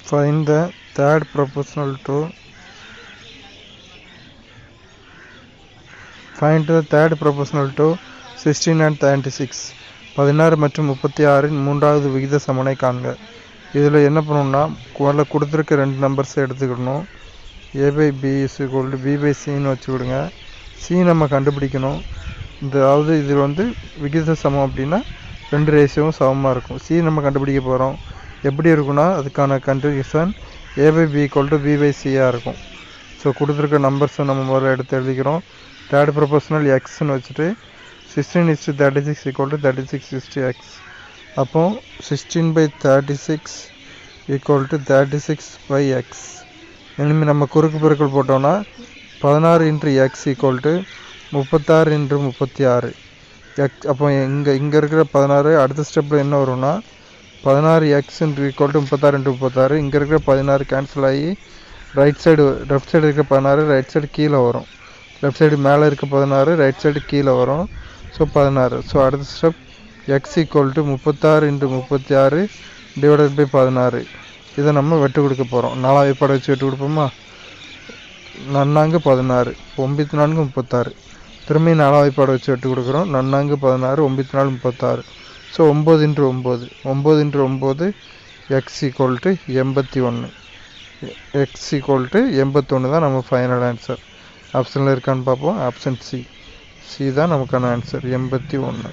Find the third proportional to 16 and 36. 16 மற்றும் 36 இன் மூன்றாவது விகித சமனை காண்க. இதில் என்ன பண்ணணும்னா முதல்ல கொடுத்துருக்க ரெண்டு நம்பர்ஸை எடுத்துக்கணும். a/b = b/cன்னு வச்சுக்கிடுங்க. c நம்ம கண்டுபிடிக்கணும். அதாவது இது விகித சமம் அப்படின்னா ரெண்டு ரேஷியோவும் சமமாக இருக்கும். c நம்ம கண்டுபிடிக்க போகிறோம். எப்படி இருக்குன்னா அதுக்கான கண்டிஷன் a/b = b/c இருக்கும். ஸோ கொடுத்துருக்க நம்பர்ஸை நம்ம முதல்ல எடுத்து எழுதிக்கிறோம். தேர்ட் ப்ரொபோஷனல் எக்ஸ்ன்னு வச்சுட்டு 16:36 = 36:x. அப்போ 16/36 = 36/x. இனிமேல் நம்ம குறுக்கு பெருக்கல் போட்டோம்னா 16 × x = 36 × 36 எக்ஸ். அப்போ இங்கே இருக்கிற 16 அடுத்த ஸ்டெப்பில் என்ன வரும்னா 16x = 36 × 36. இங்கே இருக்கிற 16 கேன்சல் ஆகி லெஃப்ட் சைடு இருக்க 16 ரைட் சைடு கீழே வரும். லெஃப்ட் சைடு மேலே இருக்க 16 ரைட் சைடு கீழே வரும். ஸோ 16. ஸோ அடுத்த ஸ்டெப் x = 36 × 36 / 16. இதை நம்ம வெட்டு கொடுக்க போகிறோம். 4வது படம் வச்சு வெட்டு கொடுப்போமா? 4 16 9 36. திரும்பி 4வது படம் வச்சு வெட்டு கொடுக்குறோம். 4 16 9 36. So 9 × 9 9 × 9 x = 81. x = 81 தான் நம்ம ஃபைனல் ஆன்சர். ஆப்ஷனில் இருக்கான்னு பார்ப்போம். ஆப்ஷன் சி தான் நமக்கான ஆன்சர் 81.